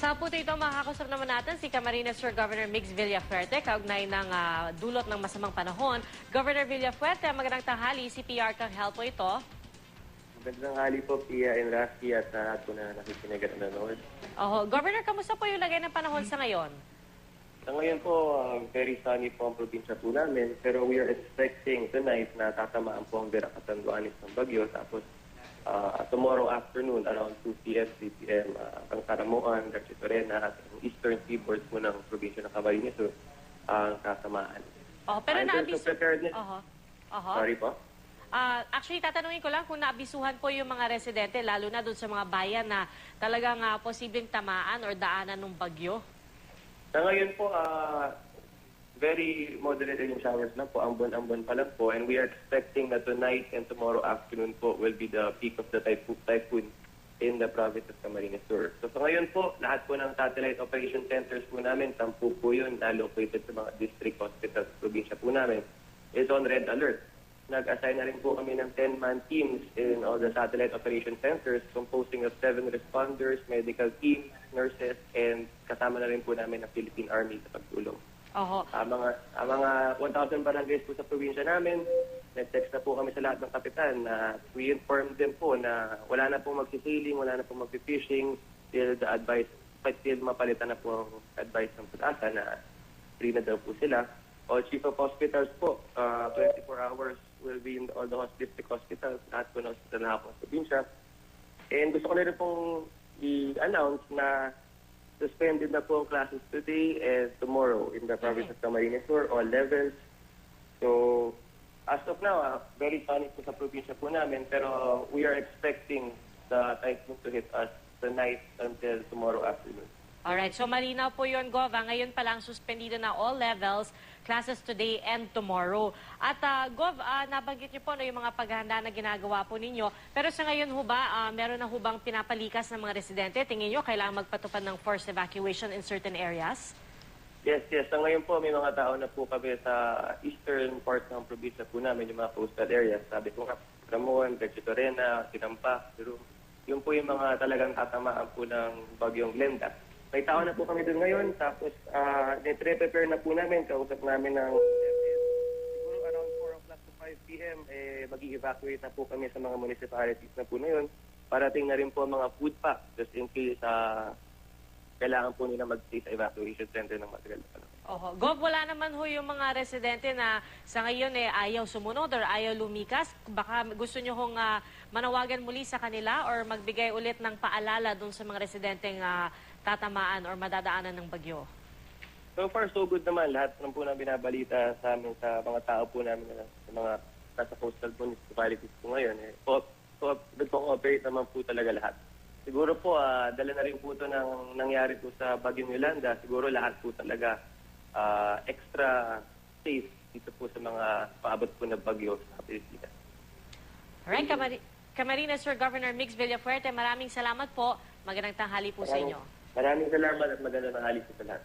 Sa puto ito, makakausap naman natin si Camarines Sur Governor Mix Villafuerte, kaugnay ng dulot ng masamang panahon. Governor Villafuerte, magandang tanghali. Si PR Kang Help po ito. Magandang hali po, Pia and Rafi, at sa lahat po na nakikinig at nanonood. Governor, kamusta po yung lagay ng panahon sa ngayon? Sa ngayon po, very sunny po ang probinsya po namin, pero we are expecting tonight na tatamaan po ang Vera Catanduanes ng bagyo. Tapos tomorrow afternoon, around 2 p.m., 3 p.m., ang Caramoan, Garcia Torena, at ang eastern seaboard po ng probinsya ng Camarines Sur ang tatamaan. Pero In terms of preparedness, sorry po? Actually, tatanungin ko lang kung naabisuhan po yung mga residente, lalo na doon sa mga bayan na talagang posibleng tamaan or daanan ng bagyo. Sa ngayon po, very moderate yung showers lang po, ambon-ambon pa lang po, and we are expecting that tonight and tomorrow afternoon po will be the peak of the typhoon in the province of Camarines Sur. So sa ngayon po, lahat po ng satellite operation centers po namin, 10 po yun na located sa mga district hospitals sa probinsya po namin, is on red alert. Nag-assign na rin po kami ng 10-man teams in all the satellite operation centers composing of 7 responders, medical teams, nurses, and kasama na rin po namin ang Philippine Army sa pagtulong. Ang mga 1,000 barangays po sa probinsya namin, nag-text na po kami sa lahat ng kapitan na we informed them po na wala na po magsisailing, wala na po mag-fishing till the advice, till mapalitan na po ang advice ng pag-asa na free na daw po sila. All chief of hospitals po, 24 hours will be in all the district hospitals, lahat po ng hospital na ako sa probinsya. And gusto ko na rin pong i-announce na suspended na po ang classes today and tomorrow in the province of Camarines Sur, all levels. So, as of now, very sunny po sa probinsya po namin, pero we are expecting the typhoon to hit us tonight until tomorrow afternoon. Alright, so malinaw po yun, Gov. Ngayon pa lang suspendido na all levels, classes today and tomorrow. At Gov, nabanggit niyo po yung mga paghahanda na ginagawa po ninyo. Pero sa ngayon ho ba, meron na ho bang pinapalikas ng mga residente? Tingin niyo, kailangan magpatupad ng forced evacuation in certain areas? Yes. Sa ngayon po, may mga tao na po kami sa eastern part ng probinsya po namin, yung mga coastal areas. Sabi ko nga, Ramon, Garcia Torena, Tinampa, pero yun po yung mga talagang tatamaan po ng bagyong Glenda. May tao na po kami doon ngayon, tapos prepare na po namin, kausap namin ng siguro around 4 o'clock to 5 p.m. Mag-evacuate na po kami sa mga municipalities na po na yun. Parating na rin po mga food pack, just in case kailangan po nila mag-stay sa evacuation center ng matagal na panahon. Gov, wala naman ho yung mga residente na sa ngayon ayaw sumunod or ayaw lumikas. Baka gusto nyo hong manawagan muli sa kanila or magbigay ulit ng paalala dun sa mga residenteng tatamaan or madadaanan ng bagyo? So far, so good naman. Lahat ng po na binabalita sa amin, sa mga tao po namin, sa mga nasa coastal municipalities po ngayon, nag-cooperate naman po talaga lahat. Siguro po, dala na rin po ito ng nangyari po sa Bagyong Yolanda. Siguro lahat po talaga extra safe dito po sa mga paabot po na bagyo sa Pilipinas. Alright, Camarines Sur Governor Mix Villafuerte, maraming salamat po. Magandang tanghali po sa inyo. Maraming salamat at magandang tanghali po sa lahat.